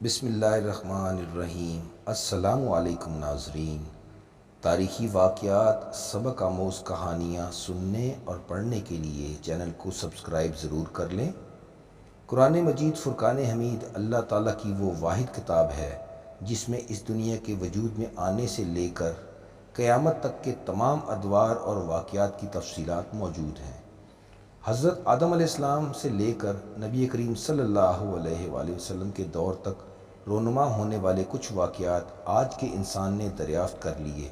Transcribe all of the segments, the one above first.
بسم اللہ الرحمن الرحیم۔ السلام علیکم ناظرین۔ تاریخی واقعات، سبق آموز کہانیاں سننے اور پڑھنے کے لیے چینل کو سبسکرائب ضرور کر لیں۔ قرآن مجید فرقان حمید اللہ تعالیٰ کی وہ واحد کتاب ہے جس میں اس دنیا کے وجود میں آنے سے لے کر قیامت تک کے تمام ادوار اور واقعات کی تفصیلات موجود ہیں۔ حضرت آدم علیہ السلام سے لے کر نبی کریم صلی اللہ علیہ وآلہ وسلم کے دور تک رونما ہونے والے کچھ واقعات آج کے انسان نے دریافت کر لیے،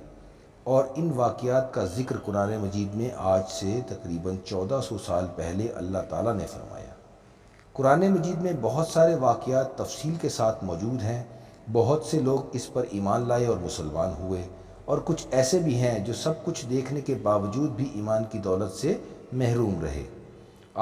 اور ان واقعات کا ذکر قرآن مجید میں آج سے تقریباً 1400 سال پہلے اللہ تعالیٰ نے فرمایا۔ قرآن مجید میں بہت سارے واقعات تفصیل کے ساتھ موجود ہیں۔ بہت سے لوگ اس پر ایمان لائے اور مسلمان ہوئے، اور کچھ ایسے بھی ہیں جو سب کچھ دیکھنے کے باوجود بھی ایمان کی دولت سے محروم رہے۔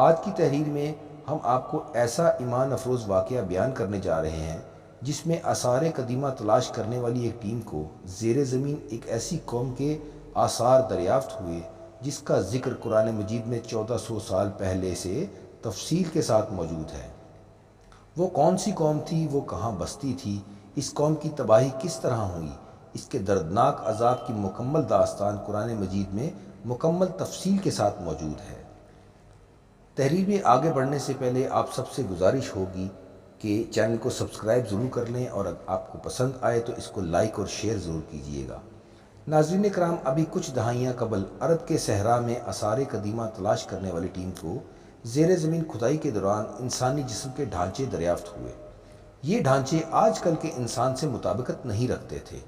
آج کی تحریر میں ہم آپ کو ایسا ایمان افروز واقعہ بیان کرنے جا رہے ہیں جس میں آثار قدیمہ تلاش کرنے والی ایک ٹیم کو زیر زمین ایک ایسی قوم کے آثار دریافت ہوئے جس کا ذکر قرآن مجید میں 1400 سال پہلے سے تفصیل کے ساتھ موجود ہے۔ وہ کون سی قوم تھی، وہ کہاں بستی تھی، اس قوم کی تباہی کس طرح ہوئی، اس کے دردناک عذاب کی مکمل داستان قرآن مجید میں مکمل تفصیل کے ساتھ موجود ہے۔ تحریر میں آگے بڑھنے سے پہلے آپ سب سے گزارش ہوگی کہ چینل کو سبسکرائب ضرور کر لیں، اور اگر آپ کو پسند آئے تو اس کو لائک اور شیئر ضرور کیجیے گا۔ ناظرین کرام، ابھی کچھ دہائیاں قبل عرب کے صحرا میں آثار قدیمہ تلاش کرنے والی ٹیم کو زیر زمین کھدائی کے دوران انسانی جسم کے ڈھانچے دریافت ہوئے۔ یہ ڈھانچے آج کل کے انسان سے مطابقت نہیں رکھتے تھے۔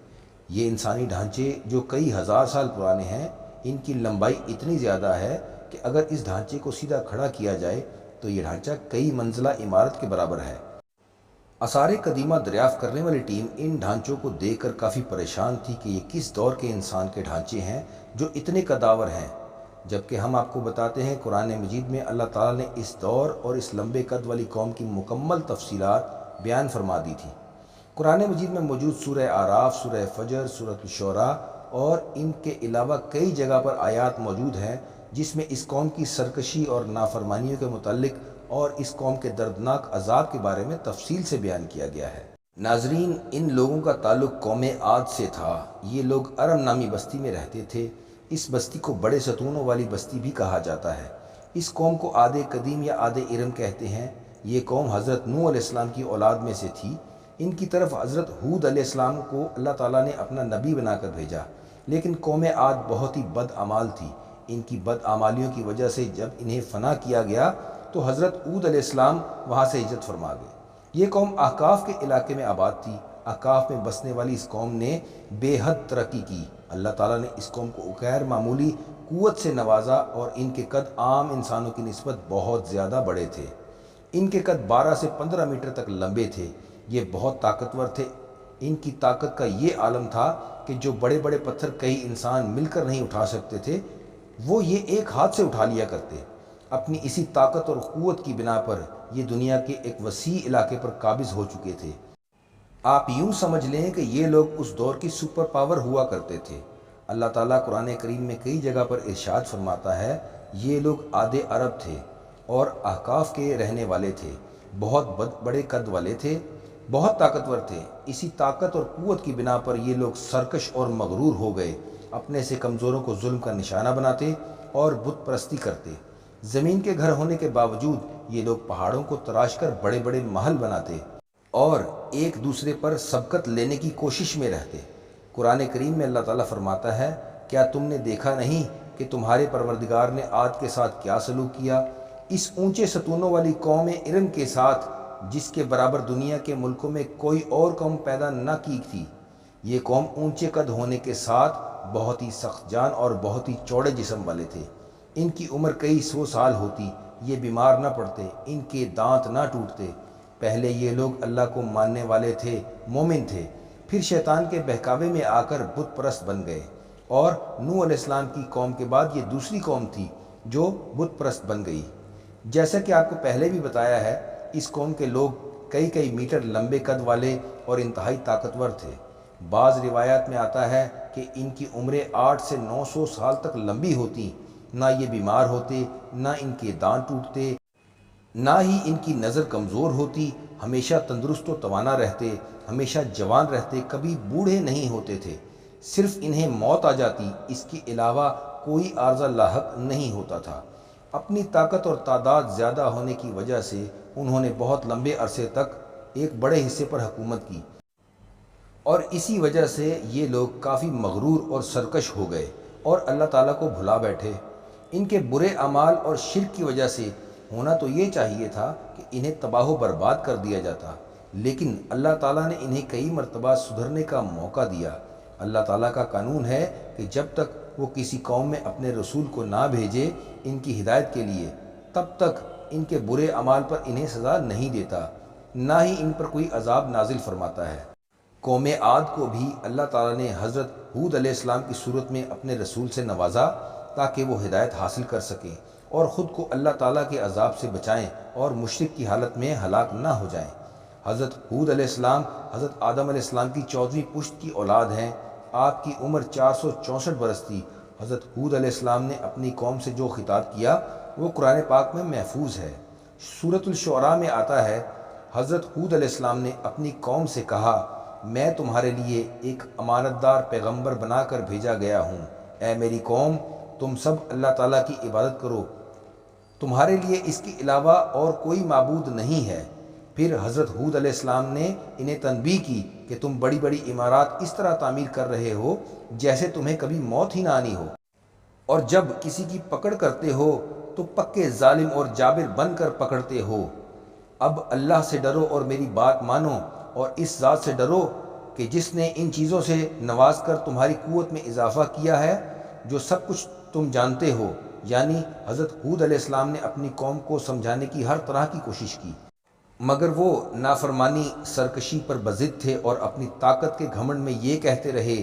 یہ انسانی ڈھانچے جو کئی ہزار سال پرانے ہیں، ان کی لمبائی اتنی زیادہ ہے کہ اگر اس ڈھانچے کو سیدھا کھڑا کیا جائے تو یہ ڈھانچہ کئی منزلہ عمارت کے برابر ہے۔ آثار قدیمہ دریافت کرنے والی ٹیم ان ڈھانچوں کو دیکھ کر کافی پریشان تھی کہ یہ کس دور کے انسان کے ڈھانچے ہیں جو اتنے قداور ہیں، جبکہ ہم آپ کو بتاتے ہیں قرآن مجید میں اللہ تعالیٰ نے اس دور اور اس لمبے قد والی قوم کی مکمل تفصیلات بیان فرما دی تھی۔ قرآن مجید میں موجود سورہ اعراف، سورہ فجر، سورۃ الشعراء اور ان کے علاوہ کئی جگہ پر آیات موجود ہیں جس میں اس قوم کی سرکشی اور نافرمانیوں کے متعلق اور اس قوم کے دردناک عذاب کے بارے میں تفصیل سے بیان کیا گیا ہے۔ ناظرین، ان لوگوں کا تعلق قوم عاد سے تھا۔ یہ لوگ ارم نامی بستی میں رہتے تھے۔ اس بستی کو بڑے ستونوں والی بستی بھی کہا جاتا ہے۔ اس قوم کو عاد قدیم یا عاد ارم کہتے ہیں۔ یہ قوم حضرت نوح علیہ السلام کی اولاد میں سے تھی۔ ان کی طرف حضرت ہود علیہ السلام کو اللہ تعالیٰ نے اپنا نبی بنا کر بھیجا، لیکن قوم عاد بہت ہی بد اعمال تھی۔ ان کی بد اعمالیوں کی وجہ سے جب انہیں فنا کیا گیا تو حضرت ہود علیہ السلام وہاں سے ہجرت فرما گئے۔ یہ قوم احقاف کے علاقے میں آباد تھی۔ احقاف میں بسنے والی اس قوم نے بے حد ترقی کی۔ اللہ تعالیٰ نے اس قوم کو غیر معمولی قوت سے نوازا، اور ان کے قد عام انسانوں کی نسبت بہت زیادہ بڑے تھے۔ ان کے قد 12 سے 15 میٹر تک لمبے تھے۔ یہ بہت طاقتور تھے۔ ان کی طاقت کا یہ عالم تھا کہ جو بڑے بڑے پتھر کئی انسان مل کر نہیں اٹھا سکتے تھے، وہ یہ ایک ہاتھ سے اٹھا لیا کرتے۔ اپنی اسی طاقت اور قوت کی بنا پر یہ دنیا کے ایک وسیع علاقے پر قابض ہو چکے تھے۔ آپ یوں سمجھ لیں کہ یہ لوگ اس دور کی سپر پاور ہوا کرتے تھے۔ اللہ تعالیٰ قرآن کریم میں کئی جگہ پر ارشاد فرماتا ہے، یہ لوگ عاد عرب تھے اور احقاف کے رہنے والے تھے، بہت بڑے قد والے تھے، بہت طاقتور تھے۔ اسی طاقت اور قوت کی بنا پر یہ لوگ سرکش اور مغرور ہو گئے، اپنے سے کمزوروں کو ظلم کا نشانہ بناتے اور بت پرستی کرتے۔ زمین کے گھر ہونے کے باوجود یہ لوگ پہاڑوں کو تراش کر بڑے بڑے محل بناتے اور ایک دوسرے پر سبقت لینے کی کوشش میں رہتے۔ قرآن کریم میں اللہ تعالیٰ فرماتا ہے، کیا تم نے دیکھا نہیں کہ تمہارے پروردگار نے عاد کے ساتھ کیا سلوک کیا، اس اونچے ستونوں والی قوم ارم کے ساتھ جس کے برابر دنیا کے ملکوں میں کوئی اور قوم پیدا نہ کی تھی۔ یہ قوم اونچے قد ہونے کے ساتھ بہت ہی سخت جان اور بہت ہی چوڑے جسم والے تھے۔ ان کی عمر کئی 100 سال ہوتی، یہ بیمار نہ پڑتے، ان کے دانت نہ ٹوٹتے۔ پہلے یہ لوگ اللہ کو ماننے والے تھے، مومن تھے، پھر شیطان کے بہکاوے میں آ کر بت پرست بن گئے، اور نوح علیہ السلام کی قوم کے بعد یہ دوسری قوم تھی جو بت پرست بن گئی۔ جیسا کہ آپ کو پہلے بھی بتایا ہے، اس قوم کے لوگ کئی کئی میٹر لمبے قد والے اور انتہائی طاقتور تھے۔ بعض روایات میں آتا ہے کہ ان کی عمریں 8 سے 900 سال تک لمبی ہوتی، نہ یہ بیمار ہوتے، نہ ان کے دانت ٹوٹتے، نہ ہی ان کی نظر کمزور ہوتی، ہمیشہ تندرست و توانا رہتے، ہمیشہ جوان رہتے، کبھی بوڑھے نہیں ہوتے تھے۔ صرف انہیں موت آ جاتی، اس کے علاوہ کوئی عارضہ لاحق نہیں ہوتا تھا۔ اپنی طاقت اور تعداد زیادہ ہونے کی وجہ سے انہوں نے بہت لمبے عرصے تک ایک بڑے حصے پر حکومت کی، اور اسی وجہ سے یہ لوگ کافی مغرور اور سرکش ہو گئے اور اللہ تعالیٰ کو بھلا بیٹھے۔ ان کے برے اعمال اور شرک کی وجہ سے ہونا تو یہ چاہیے تھا کہ انہیں تباہ و برباد کر دیا جاتا، لیکن اللہ تعالیٰ نے انہیں کئی مرتبہ سدھرنے کا موقع دیا۔ اللہ تعالیٰ کا قانون ہے کہ جب تک وہ کسی قوم میں اپنے رسول کو نہ بھیجے ان کی ہدایت کے لیے، تب تک ان کے برے اعمال پر انہیں سزا نہیں دیتا، نہ ہی ان پر کوئی عذاب نازل فرماتا ہے۔ قوم عاد کو بھی اللہ تعالیٰ نے حضرت ہود علیہ السلام کی صورت میں اپنے رسول سے نوازا تاکہ وہ ہدایت حاصل کر سکیں اور خود کو اللہ تعالیٰ کے عذاب سے بچائیں اور مشرک کی حالت میں ہلاک نہ ہو جائیں۔ حضرت ہود علیہ السلام حضرت آدم علیہ السلام کی 14ویں پشت کی اولاد ہیں۔ آپ کی عمر 464 برس تھی۔ حضرت ہود علیہ السلام نے اپنی قوم سے جو خطاب کیا وہ قرآن پاک میں محفوظ ہے۔ سورۃ الشعراء میں آتا ہے، حضرت ہود علیہ السلام نے اپنی قوم سے کہا، میں تمہارے لیے ایک امانت دار پیغمبر بنا کر بھیجا گیا ہوں۔ اے میری قوم، تم سب اللہ تعالیٰ کی عبادت کرو، تمہارے لیے اس کے علاوہ اور کوئی معبود نہیں ہے۔ پھر حضرت ہود علیہ السلام نے انہیں تنبیہ کی کہ تم بڑی بڑی عمارات اس طرح تعمیر کر رہے ہو جیسے تمہیں کبھی موت ہی نہ آنی ہو، اور جب کسی کی پکڑ کرتے ہو تو پکے ظالم اور جابر بن کر پکڑتے ہو۔ اب اللہ سے ڈرو اور میری بات مانو، اور اس ذات سے ڈرو کہ جس نے ان چیزوں سے نواز کر تمہاری قوت میں اضافہ کیا ہے جو سب کچھ تم جانتے ہو۔ یعنی حضرت ہود علیہ السلام نے اپنی قوم کو سمجھانے کی ہر طرح کی کوشش کی، مگر وہ نافرمانی سرکشی پر بضد تھے اور اپنی طاقت کے گھمنڈ میں یہ کہتے رہے،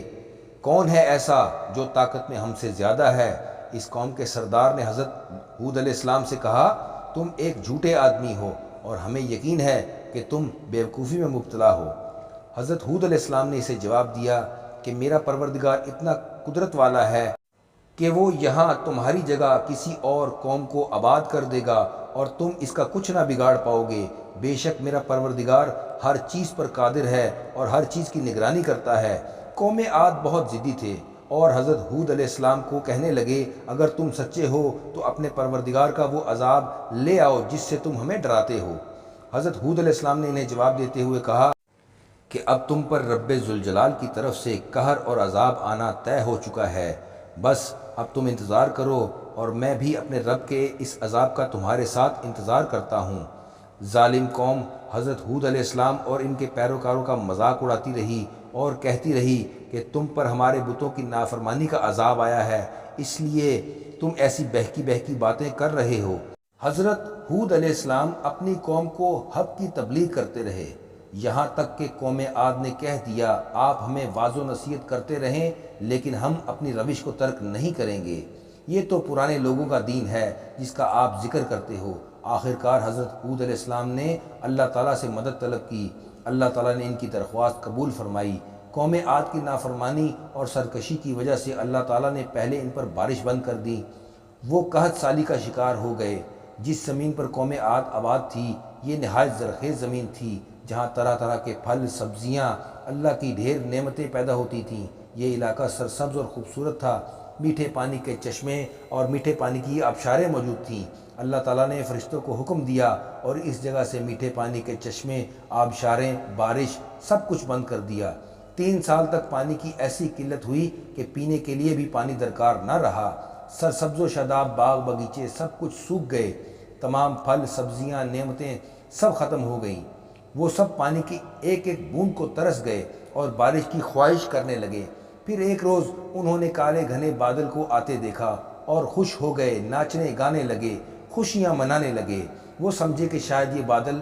کون ہے ایسا جو طاقت میں ہم سے زیادہ ہے؟ اس قوم کے سردار نے حضرت ہود علیہ السلام سے کہا، تم ایک جھوٹے آدمی ہو اور ہمیں یقین ہے کہ تم بیوقوفی میں مبتلا ہو۔ حضرت ہود علیہ السلام نے اسے جواب دیا کہ میرا پروردگار اتنا قدرت والا ہے کہ وہ یہاں تمہاری جگہ کسی اور قوم کو آباد کر دے گا اور تم اس کا کچھ نہ بگاڑ پاؤ گے۔ بے شک میرا پروردگار ہر چیز پر قادر ہے اور ہر چیز کی نگرانی کرتا ہے۔ قوم عاد بہت ضدی تھے اور حضرت ہود علیہ السلام کو کہنے لگے، اگر تم سچے ہو تو اپنے پروردگار کا وہ عذاب لے آؤ جس سے تم ہمیں ڈراتے ہو۔ حضرت ہود علیہ السلام نے انہیں جواب دیتے ہوئے کہا کہ اب تم پر رب ذوالجلال کی طرف سے قہر اور عذاب آنا طے ہو چکا ہے، بس اب تم انتظار کرو اور میں بھی اپنے رب کے اس عذاب کا تمہارے ساتھ انتظار کرتا ہوں۔ ظالم قوم حضرت ہود علیہ السلام اور ان کے پیروکاروں کا مذاق اڑاتی رہی اور کہتی رہی کہ تم پر ہمارے بتوں کی نافرمانی کا عذاب آیا ہے، اس لیے تم ایسی بہکی بہکی باتیں کر رہے ہو۔ حضرت ہود علیہ السلام اپنی قوم کو حق کی تبلیغ کرتے رہے، یہاں تک کہ قوم عاد نے کہہ دیا، آپ ہمیں واعظ و نصیحت کرتے رہیں لیکن ہم اپنی روش کو ترک نہیں کریں گے، یہ تو پرانے لوگوں کا دین ہے جس کا آپ ذکر کرتے ہو۔ آخرکار حضرت ہود علیہ السلام نے اللہ تعالیٰ سے مدد طلب کی، اللہ تعالیٰ نے ان کی درخواست قبول فرمائی۔ قوم عاد کی نافرمانی اور سرکشی کی وجہ سے اللہ تعالیٰ نے پہلے ان پر بارش بند کر دی، وہ قحط سالی کا شکار ہو گئے۔ جس زمین پر قوم عاد آباد تھی یہ نہایت زرخیز زمین تھی، جہاں طرح طرح کے پھل، سبزیاں، اللہ کی ڈھیر نعمتیں پیدا ہوتی تھیں۔ یہ علاقہ سرسبز اور خوبصورت تھا، میٹھے پانی کے چشمے اور میٹھے پانی کی آبشاریں موجود تھیں۔ اللہ تعالیٰ نے فرشتوں کو حکم دیا اور اس جگہ سے میٹھے پانی کے چشمے، آبشاریں، بارش سب کچھ بند کر دیا۔ 3 سال تک پانی کی ایسی قلت ہوئی کہ پینے کے لیے بھی پانی درکار نہ رہا۔ سرسبز و شاداب باغ باغیچے سب کچھ سوکھ گئے، تمام پھل، سبزیاں، نعمتیں سب ختم ہو گئیں۔ وہ سب پانی کی ایک ایک بوند کو ترس گئے اور بارش کی خواہش کرنے لگے۔ پھر ایک روز انہوں نے کالے گھنے بادل کو آتے دیکھا اور خوش ہو گئے، ناچنے گانے لگے، خوشیاں منانے لگے۔ وہ سمجھے کہ شاید یہ بادل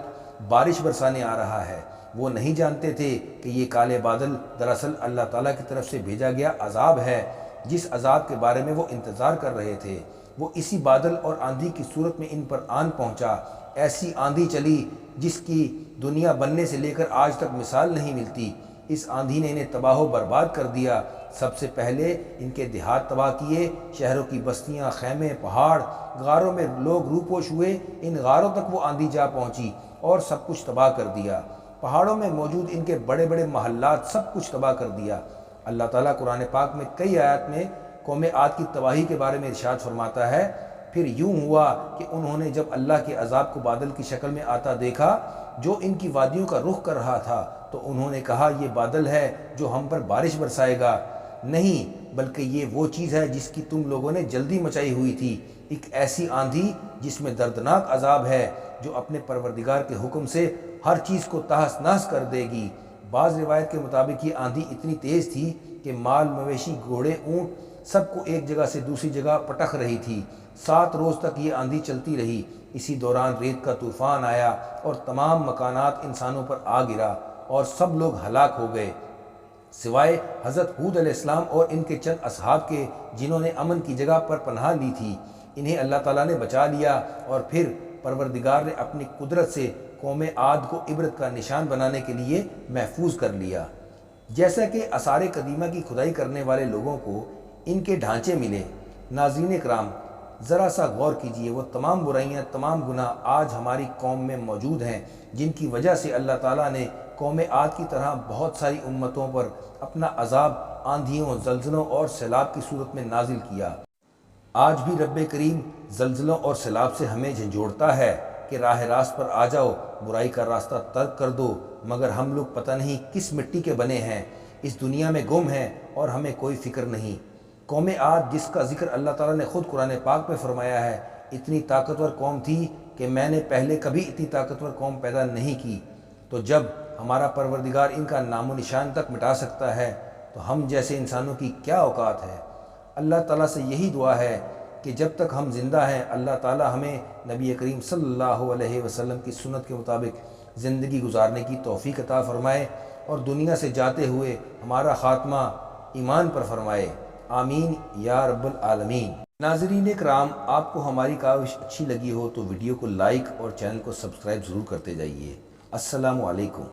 بارش برسانے آ رہا ہے۔ وہ نہیں جانتے تھے کہ یہ کالے بادل دراصل اللہ تعالیٰ کی طرف سے بھیجا گیا عذاب ہے، جس عذاب کے بارے میں وہ انتظار کر رہے تھے۔ وہ اسی بادل اور آندھی کی صورت میں ان پر آن پہنچا۔ ایسی آندھی چلی جس کی دنیا بننے سے لے کر آج تک مثال نہیں ملتی۔ اس آندھی نے انہیں تباہ و برباد کر دیا۔ سب سے پہلے ان کے دیہات تباہ کیے، شہروں کی بستیاں، خیمے، پہاڑ، غاروں میں لوگ روپوش ہوئے، ان غاروں تک وہ آندھی جا پہنچی اور سب کچھ تباہ کر دیا۔ پہاڑوں میں موجود ان کے بڑے بڑے محلات سب کچھ تباہ کر دیا۔ اللہ تعالیٰ قرآن پاک میں کئی آیات میں قوم عاد کی تباہی کے بارے میں ارشاد فرماتا ہے، پھر یوں ہوا کہ انہوں نے جب اللہ کے عذاب کو بادل کی شکل میں آتا دیکھا جو ان کی وادیوں کا رخ کر رہا تھا، تو انہوں نے کہا یہ بادل ہے جو ہم پر بارش برسائے گا۔ نہیں، بلکہ یہ وہ چیز ہے جس کی تم لوگوں نے جلدی مچائی ہوئی تھی، ایک ایسی آندھی جس میں دردناک عذاب ہے، جو اپنے پروردگار کے حکم سے ہر چیز کو تہس نہس کر دے گی۔ بعض روایت کے مطابق یہ آندھی اتنی تیز تھی کہ مال مویشی، گھوڑے، اونٹ سب کو ایک جگہ سے دوسری جگہ پٹخ رہی تھی۔ 7 روز تک یہ آندھی چلتی رہی۔ اسی دوران ریت کا طوفان آیا اور تمام مکانات انسانوں پر آ گرا اور سب لوگ ہلاک ہو گئے، سوائے حضرت ہود علیہ السلام اور ان کے چند اصحاب کے، جنہوں نے امن کی جگہ پر پناہ لی تھی۔ انہیں اللہ تعالیٰ نے بچا لیا اور پھر پروردگار نے اپنی قدرت سے قوم عاد کو عبرت کا نشان بنانے کے لیے محفوظ کر لیا۔ جیسا کہ آثار قدیمہ کی کھدائی کرنے والے لوگوں کو ان کے ڈھانچے ملے۔ ناظرین کرام، ذرا سا غور کیجئے، وہ تمام برائیاں، تمام گناہ آج ہماری قوم میں موجود ہیں، جن کی وجہ سے اللہ تعالیٰ نے قوم عاد کی طرح بہت ساری امتوں پر اپنا عذاب آندھیوں، زلزلوں اور سیلاب کی صورت میں نازل کیا۔ آج بھی رب کریم زلزلوں اور سیلاب سے ہمیں جھنجھوڑتا ہے کہ راہ راست پر آ جاؤ، برائی کا راستہ ترک کر دو، مگر ہم لوگ پتہ نہیں کس مٹی کے بنے ہیں، اس دنیا میں گم ہیں اور ہمیں کوئی فکر نہیں۔ قوم عاد، جس کا ذکر اللہ تعالیٰ نے خود قرآن پاک میں فرمایا ہے، اتنی طاقتور قوم تھی کہ میں نے پہلے کبھی اتنی طاقتور قوم پیدا نہیں کی، تو جب ہمارا پروردگار ان کا نام و نشان تک مٹا سکتا ہے تو ہم جیسے انسانوں کی کیا اوقات ہے۔ اللہ تعالیٰ سے یہی دعا ہے کہ جب تک ہم زندہ ہیں، اللہ تعالیٰ ہمیں نبی کریم صلی اللہ علیہ وسلم کی سنت کے مطابق زندگی گزارنے کی توفیق عطا فرمائے اور دنیا سے جاتے ہوئے ہمارا خاتمہ ایمان پر فرمائے، آمین یا رب العالمین۔ ناظرین کرام، آپ کو ہماری کاوش اچھی لگی ہو تو ویڈیو کو لائک اور چینل کو سبسکرائب ضرور کرتے جائیے۔ السلام علیکم۔